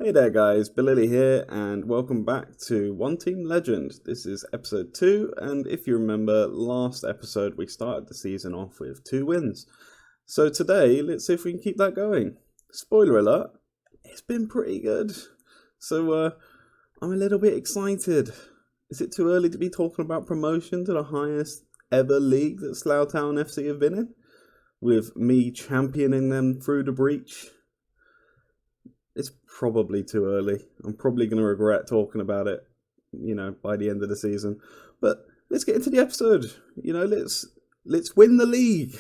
Hey there guys, Balilly here and welcome back to One Team Legend. This is episode 2 and if you remember last episode we started the season off with 2 wins. So today let's see if we can keep that going. Spoiler alert, it's been pretty good. So I'm a little bit excited. Is it too early to be talking about promotion to the highest ever league that Slough Town FC have been in? With me championing them through the breach? It's probably too early. I'm probably going to regret talking about it, by the end of the season. But let's get into the episode. Let's win the league.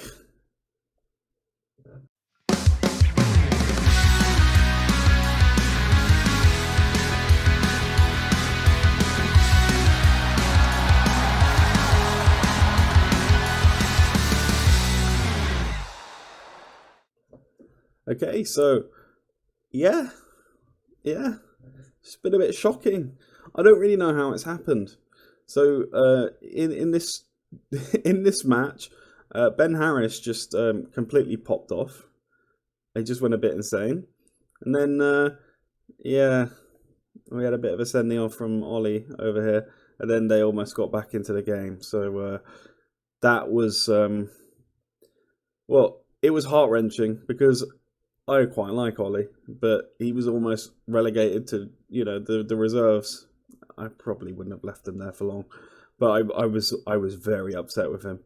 Okay, so yeah, it's been a bit shocking. I don't really know how it's happened. So in this in this match, Ben Harris just completely popped off. He just went a bit insane, and then we had a bit of a sending off from Ollie over here, and then they almost got back into the game. So that was it was heart wrenching because I quite like Ollie, but he was almost relegated to, the reserves. I probably wouldn't have left him there for long, but I was very upset with him.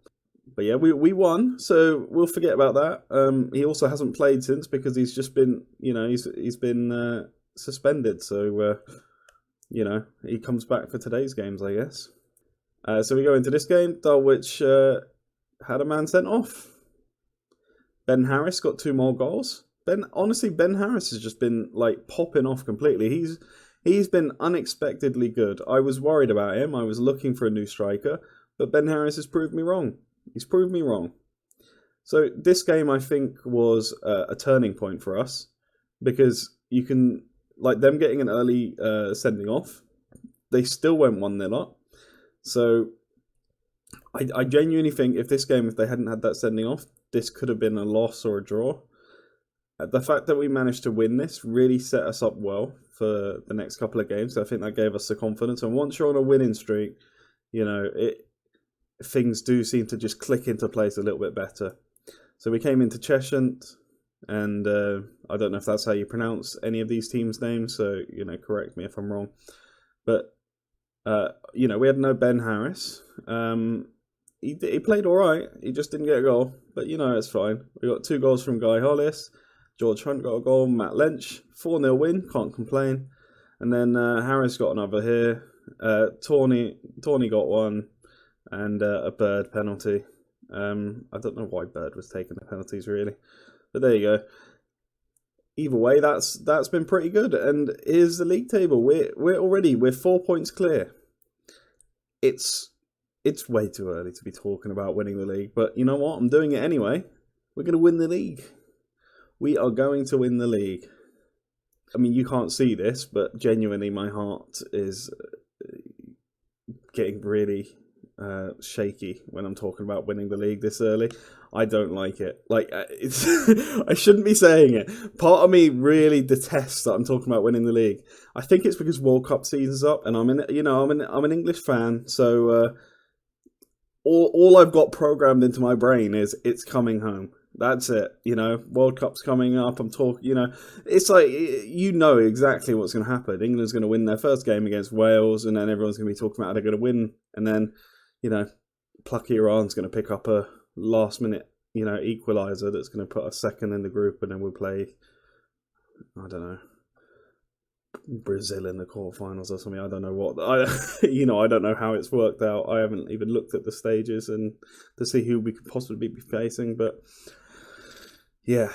But yeah, we won, so we'll forget about that. He also hasn't played since because he's just been, he's been suspended. So he comes back for today's games, I guess. So we go into this game, Dulwich had a man sent off. Ben Harris got 2 more goals. Ben Harris has just been popping off completely. He's been unexpectedly good. I was worried about him. I was looking for a new striker, but Ben Harris has proved me wrong. He's proved me wrong. So this game, I think, was a turning point for us because you can them getting an early sending off. They still went 1-0 up. So I genuinely think if they hadn't had that sending off, this could have been a loss or a draw. The fact that we managed to win this really set us up well for the next couple of games. So I think that gave us the confidence. And once you're on a winning streak, things do seem to just click into place a little bit better. So we came into Cheshire, and I don't know if that's how you pronounce any of these teams' names. So correct me if I'm wrong. But we had no Ben Harris. He played all right. He just didn't get a goal. But it's fine. We got 2 goals from Guy Hollis. George Hunt got a goal, Matt Lynch, 4-0 win, can't complain. And then Harris got another here, Tawny got one, and a Bird penalty. I don't know why Bird was taking the penalties really, but there you go. Either way, that's been pretty good. And here's the league table. We're 4 points clear. It's way too early to be talking about winning the league, but you know what? I'm doing it anyway. We're going to win the league. We are going to win the league. I mean, you can't see this, but genuinely my heart is getting really shaky when I'm talking about winning the league this early. I don't like it. I shouldn't be saying it. Part of me really detests that I'm talking about winning the league. I think it's because World Cup season's up, and I'm an English fan, so all I've got programmed into my brain is it's coming home. That's it, World Cup's coming up, I'm talking, it's exactly what's going to happen. England's going to win their first game against Wales, and then everyone's going to be talking about how they're going to win, and then, plucky Iran's going to pick up a last-minute, equaliser that's going to put us second in the group, and then we'll play, I don't know, Brazil in the quarterfinals or something. I don't know what, I don't know how it's worked out. I haven't even looked at the stages and to see who we could possibly be facing, but yeah,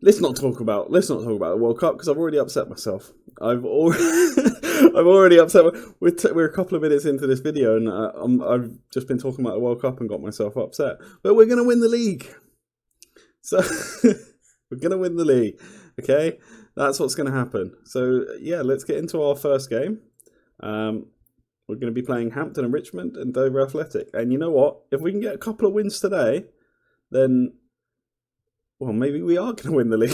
let's not talk about the World Cup because I've already upset myself. I've already upset. We're a couple of minutes into this video, and I've just been talking about the World Cup and got myself upset. But we're going to win the league, so we're going to win the league. Okay, that's what's going to happen. So yeah, let's get into our first game. We're going to be playing Hampton and Richmond and Dover Athletic. And you know what? If we can get a couple of wins today, then maybe we are going to win the league.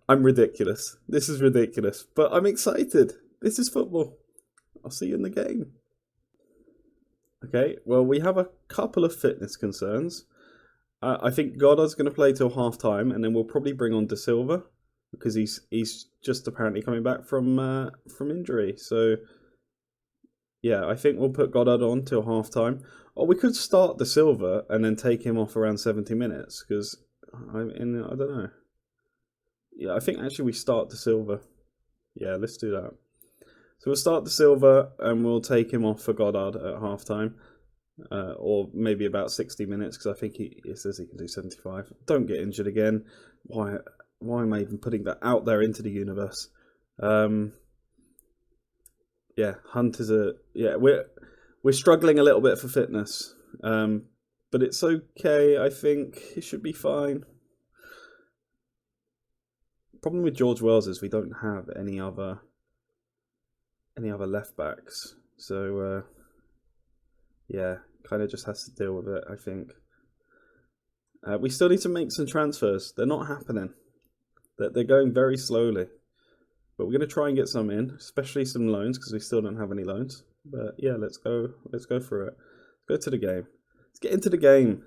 I'm ridiculous. This is ridiculous, but I'm excited. This is football. I'll see you in the game. Okay, well, we have a couple of fitness concerns. I think Goddard's going to play till half time, and then we'll probably bring on De Silva because he's just apparently coming back from injury. So yeah, I think we'll put Goddard on till half time. Or we could start De Silva and then take him off around 70 minutes because I don't know. Yeah, I think actually we start De Silva. Yeah, let's do that. So we'll start De Silva and we'll take him off for Goddard at half time. Or maybe about 60 minutes because I think he says he can do 75. Don't get injured again. Why am I even putting that out there into the universe? Yeah, Hunt is we're struggling a little bit for fitness. But it's okay. I think it should be fine. Problem with George Wells is we don't have any other left backs. So yeah, kind of just has to deal with it, I think. We still need to make some transfers. They're not happening. They're going very slowly. But we're going to try and get some in, especially some loans, because we still don't have any loans. But yeah, let's go through it. Let's go to the game. Let's get into the game.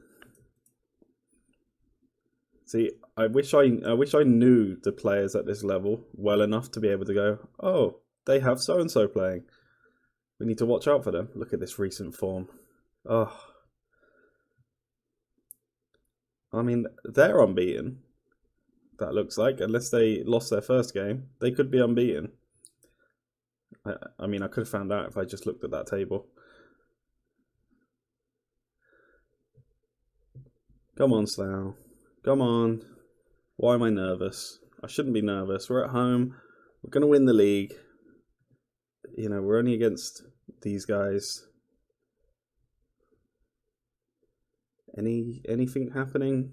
See, I wish I knew the players at this level well enough to be able to go, oh, they have so-and-so playing. We need to watch out for them. Look at this recent form. Oh. I mean, they're unbeaten. That looks like, unless they lost their first game, they could be unbeaten. I mean, I could have found out if I just looked at that table. Come on, Slough. Come on. Why am I nervous? I shouldn't be nervous. We're at home. We're going to win the league. You know, we're only against these guys. Anything happening?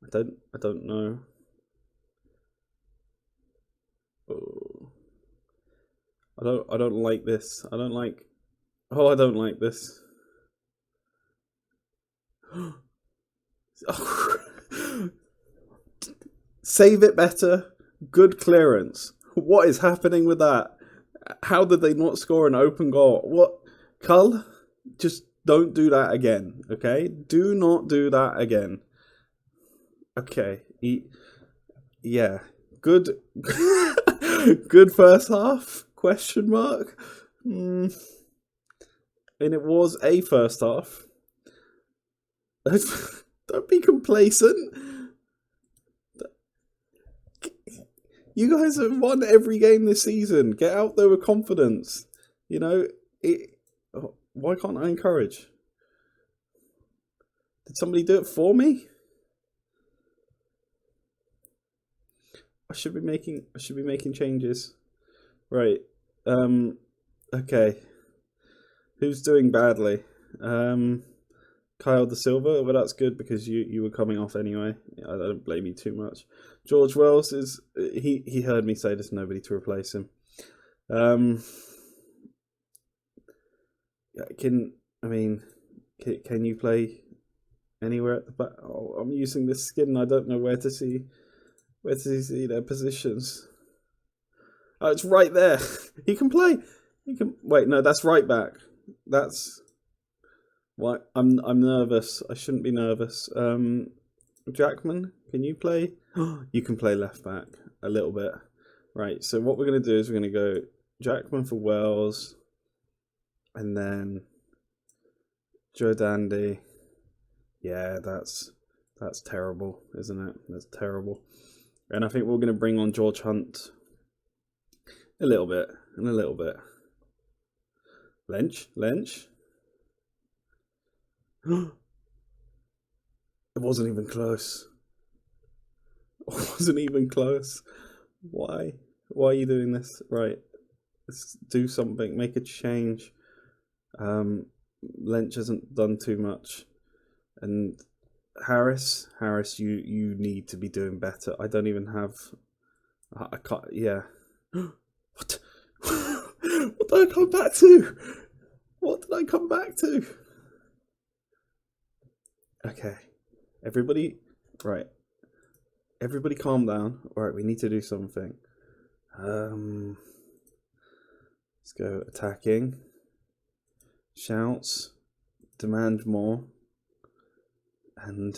I don't know. Oh. I don't like this. I don't like this. Save it better. Good clearance. What is happening with that? How did they not score an open goal? What? Cull? Just don't do that again, okay? Do not do that again. Okay. Yeah. Good. Good first half? Question mark. And it was a first half. Don't be complacent. You guys have won every game this season. Get out there with confidence. You know, why can't I encourage? Did somebody do it for me? I should be making changes. Right. Okay. Who's doing badly? Kyle De Silva. Well, that's good because you were coming off anyway. I don't blame you too much. George Wells is he heard me say there's nobody to replace him. Can you play anywhere at the back? Oh, I'm using this skin. I don't know where to see their positions. Oh, it's right there. He can play. He can wait. No, that's right back. That's why I'm nervous. I shouldn't be nervous. Jackman, can you play? You can play left back a little bit. Right. So what we're gonna do is we're gonna go Jackman for Wells, and then Joe Dandy. Yeah, that's terrible, isn't it? That's terrible. And I think we're going to bring on George Hunt a little bit. Lench. It wasn't even close. Why? Why are you doing this? Right. Let's do something. Make a change. Lench hasn't done too much. And Harris, you need to be doing better. I don't even have. I can't. Yeah. What? What did I come back to? Okay, everybody, right? Everybody calm down. All right, we need to do something. Let's go attacking. Shouts. Demand more. And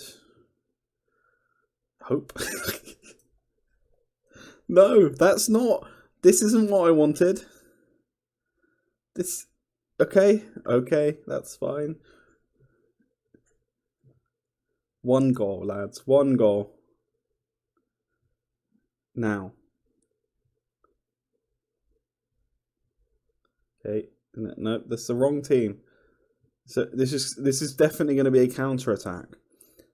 hope. No, that's not. This isn't what I wanted. This. Okay, that's fine. 1 goal, lads. 1 goal. Now. Okay. No, that's the wrong team. So this is definitely going to be a counter attack.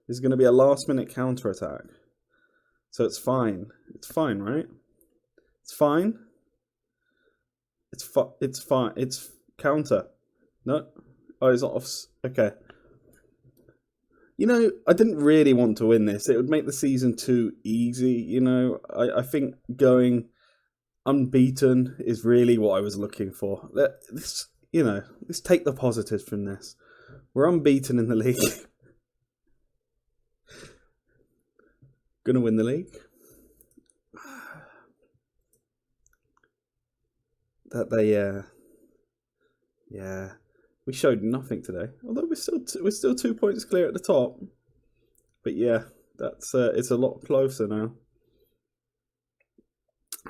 This is going to be a last minute counter attack. So it's fine. It's fine, right? It's fine. It's fine. It's counter. No. Oh, it's off. Okay. You know, I didn't really want to win this. It would make the season too easy. You know, I think going unbeaten is really what I was looking for. Let's take the positives from this. We're unbeaten in the league. Gonna win the league. We showed nothing today. Although we're still 2 points clear at the top. But yeah, that's it's a lot closer now.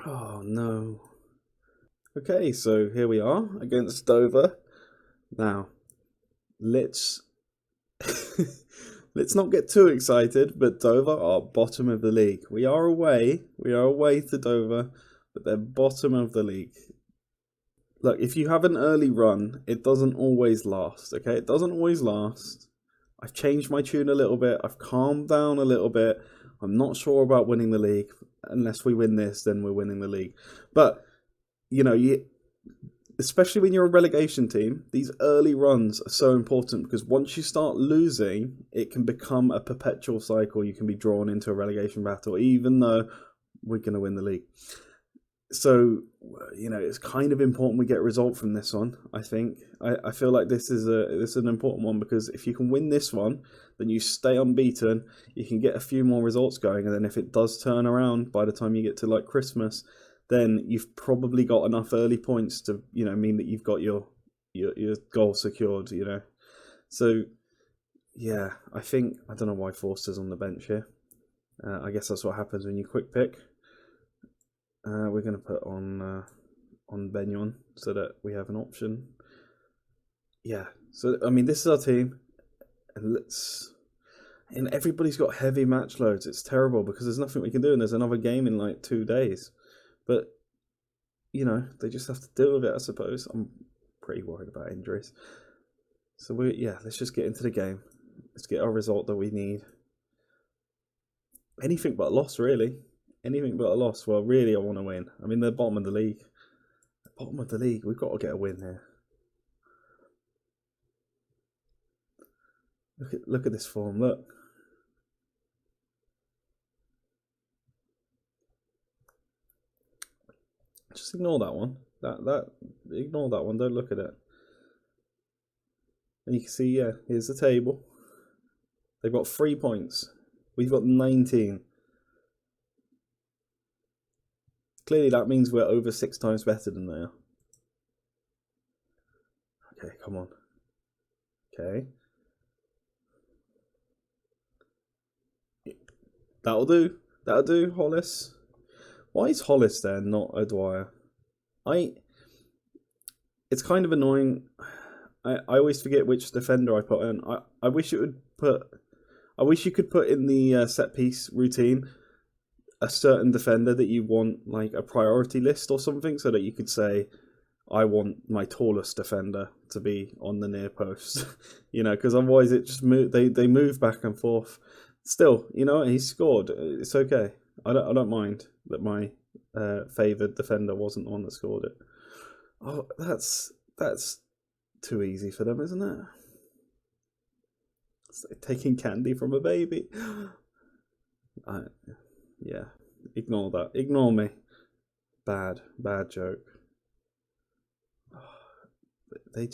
Oh no. Okay, so here we are against Dover. Now, let's let's not get too excited, but Dover are bottom of the league. We are away to Dover, but they're bottom of the league. Look, if you have an early run, it doesn't always last, okay? It doesn't always last. I've changed my tune a little bit. I've calmed down a little bit. I'm not sure about winning the league. Unless we win this, then we're winning the league. But, you know, especially when you're a relegation team, these early runs are so important because once you start losing, it can become a perpetual cycle. You can be drawn into a relegation battle, even though we're going to win the league. So, you know, it's kind of important we get a result from this one, I think. I feel like this is an important one because if you can win this one, then you stay unbeaten, you can get a few more results going, and then if it does turn around by the time you get to, like, Christmas, then you've probably got enough early points to, you know, mean that you've got your goal secured, you know. So, yeah, I don't know why Forster's on the bench here. I guess that's what happens when you quick pick. We're going to put on Benyon so that we have an option. Yeah, so I mean, this is our team, and everybody's got heavy match loads. It's terrible because there's nothing we can do, and there's another game in like 2 days. But you know, they just have to deal with it, I suppose. I'm pretty worried about injuries. So let's just get into the game. Let's get our result that we need. Anything but a loss, really. Anything but a loss. Well, really, I want to win. I mean, they're bottom of the league. Bottom of the league. We've got to get a win here. Look at this form. Look. Just ignore that one. Ignore that one. Don't look at it. And you can see, yeah, here's the table. They've got 3 points. We've got 19. Clearly, that means we're over 6 times better than they are. Okay, come on. Okay. That'll do. That'll do, Hollis. Why is Hollis there, not O'Dwyer? It's kind of annoying. I always forget which defender I put in. I wish you could put in the set piece routine a certain defender that you want, like a priority list or something, so that you could say, I want my tallest defender to be on the near post. You know, because otherwise it just they move back and forth. Still, you know, he scored. It's okay. I don't mind that my favoured defender wasn't the one that scored it. Oh, that's too easy for them, isn't it? It's like taking candy from a baby. Yeah, ignore that. Ignore me. Bad joke. They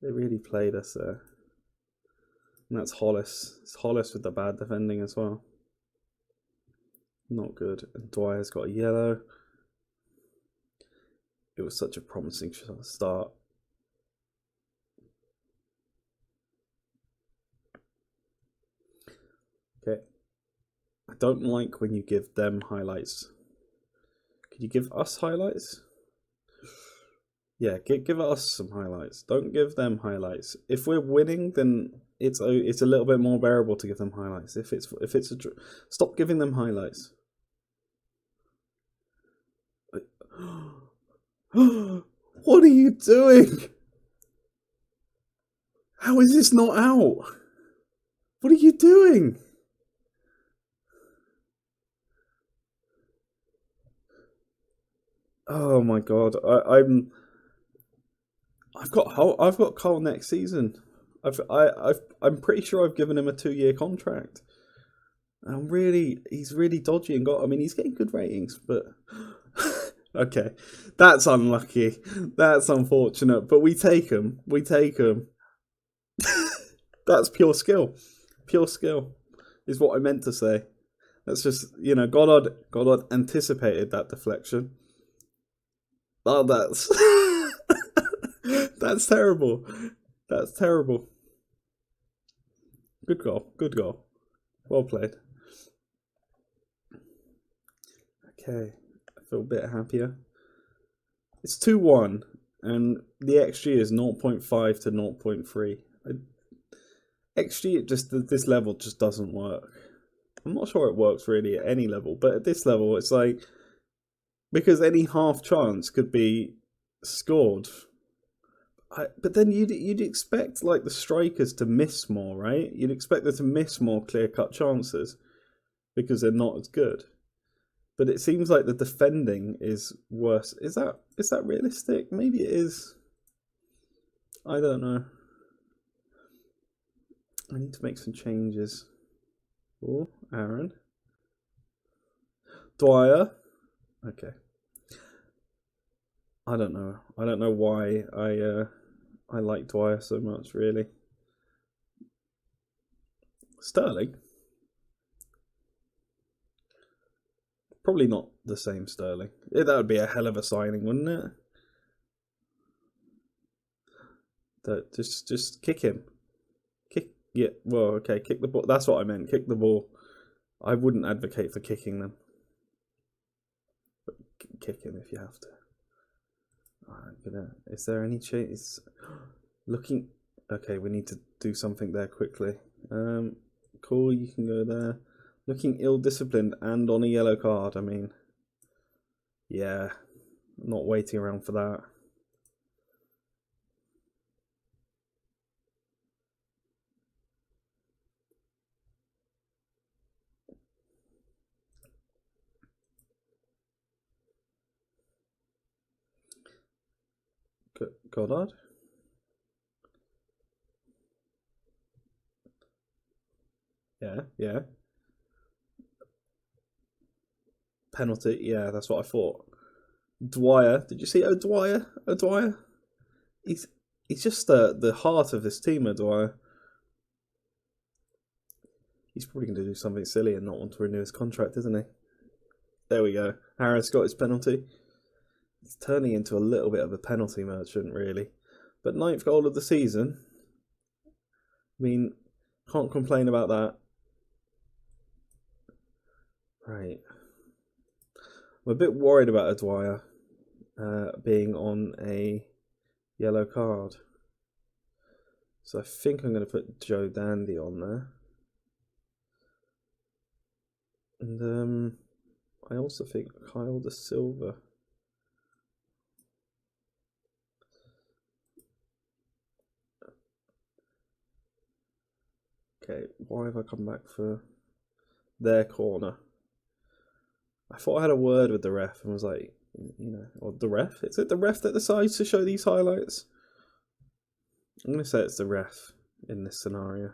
really played us there. And that's Hollis. It's Hollis with the bad defending as well. Not good. And Dwyer's got a yellow. It was such a promising start. Okay. I don't like when you give them highlights. Could you give us highlights? Yeah, give us some highlights. Don't give them highlights. If we're winning, then it's a little bit more bearable to give them highlights. If it's a stop giving them highlights. What are you doing? How is this not out? What are you doing? Oh my god! I've got Cole next season. I'm pretty sure I've given him a 2-year contract. He's really dodgy and got. I mean, he's getting good ratings, but okay, that's unlucky. That's unfortunate, but we take him. We take him. That's pure skill. Pure skill is what I meant to say. That's just, Goddard anticipated that deflection. Oh, that's terrible. That's terrible. Good goal. Good goal. Well played. Okay, I feel a bit happier. It's 2-1, and the XG is 0.5 to 0.3. XG at this level just doesn't work. I'm not sure it works really at any level, but at this level, it's like, because any half chance could be scored. But then you'd expect like the strikers to miss more, right? You'd expect them to miss more clear-cut chances because they're not as good. But it seems like the defending is worse. Is that realistic? Maybe it is. I don't know. I need to make some changes. Oh, Aaron. Dwyer. Okay. I don't know. I don't know why I like Dwyer so much, really. Sterling. Probably not the same Sterling. That would be a hell of a signing, wouldn't it? Just kick him. Yeah, well, okay, kick the ball. That's what I meant. Kick the ball. I wouldn't advocate for kicking them, but kick him if you have to. Is there any change? Looking. Okay, we need to do something there quickly. Cool, you can go there. Looking ill-disciplined and on a yellow card. I mean, yeah, I'm not waiting around for that. Goddard? Yeah. Penalty, yeah, that's what I thought. Dwyer, did you see O'Dwyer? He's just the heart of this team, O'Dwyer. He's probably going to do something silly and not want to renew his contract, isn't he? There we go. Harris got his penalty. It's turning into a little bit of a penalty merchant, really. But 9th goal of the season. I mean, can't complain about that. Right. I'm a bit worried about O'Dwyer being on a yellow card. So I think I'm going to put Joe Dandy on there. And I also think Kyle Da Silva. Okay, why have I come back for their corner? I thought I had a word with the ref and was like, or the ref? Is it the ref that decides to show these highlights? I'm going to say it's the ref in this scenario.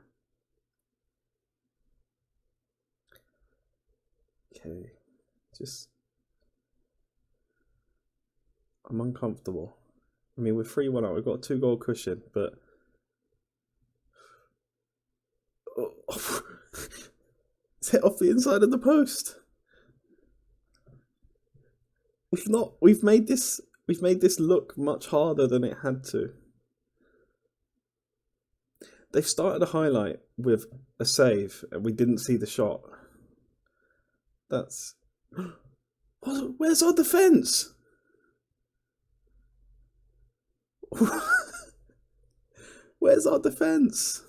Okay, I'm uncomfortable. I mean, we're 3-1 up. We've got a 2-goal cushion, but It's hit off the inside of the post. We've made this look much harder than it had to. They've started a highlight with a save, and we didn't see the shot. That's... Where's our defence? Where's our defence?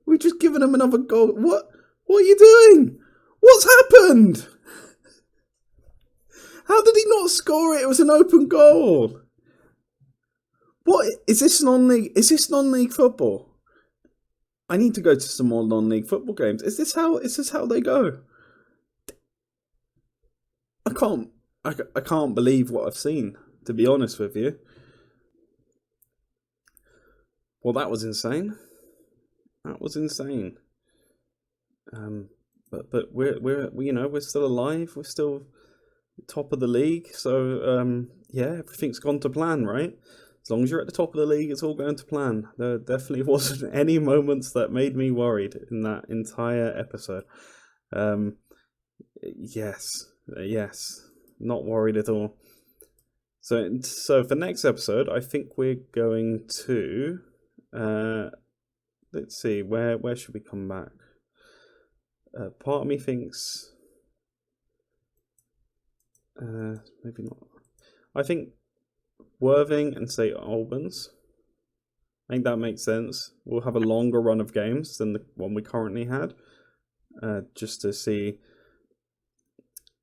We've just given them another goal. What are you doing? What's happened? How did he not score it? It was an open goal. What is this non-league? Is this non-league football? I need to go to some more non-league football games. Is this how they go? I can't believe what I've seen, to be honest with you. Well, that was insane. That was insane. But we're still alive. We're still top of the league. So yeah, everything's gone to plan, right? As long as you're at the top of the league, it's all going to plan. There definitely wasn't any moments that made me worried in that entire episode. Yes, not worried at all. So for next episode, I think we're going to let's see, where should we come back? Part of me thinks maybe not. I think Worthing and St Albans. I think that makes sense. We'll have a longer run of games than the one we currently had, just to see.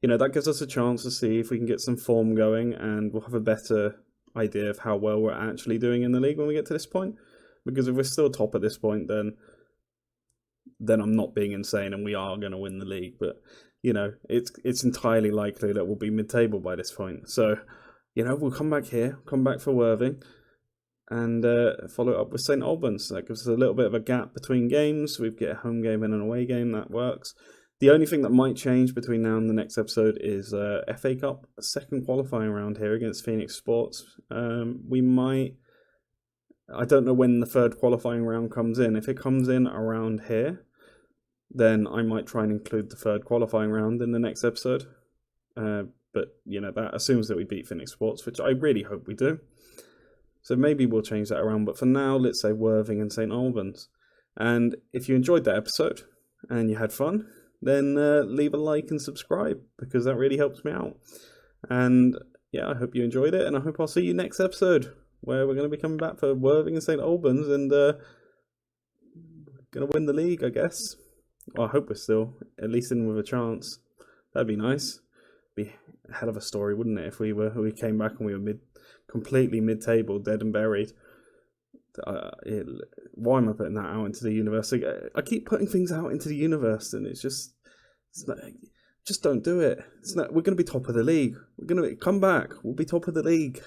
That gives us a chance to see if we can get some form going, and we'll have a better idea of how well we're actually doing in the league when we get to this point. Because if we're still top at this point, then I'm not being insane, and we are going to win the league. But it's entirely likely that we'll be mid-table by this point. So we'll come back here, come back for Worthing, and follow it up with St Albans. That gives us a little bit of a gap between games. We get a home game and an away game. That works. The only thing that might change between now and the next episode is FA Cup, a second qualifying round here against Phoenix Sports. We might... I don't know when the third qualifying round comes in. If it comes in around here, then I might try and include the third qualifying round in the next episode. But, that assumes that we beat Phoenix Sports, which I really hope we do. So maybe we'll change that around. But for now, let's say Worthing and St Albans. And if you enjoyed that episode and you had fun, then leave a like and subscribe, because that really helps me out. And yeah, I hope you enjoyed it, and I hope I'll see you next episode, where we're going to be coming back for Worthing and St Albans, and going to win the league, I guess. Well, I hope we're still at least in with a chance. That'd be nice. Be a hell of a story, wouldn't it, if we came back and we were completely mid-table, dead and buried. Why am I putting that out into the universe? I keep putting things out into the universe, and just don't do it. We're going to be top of the league. We're going to come back. We'll be top of the league.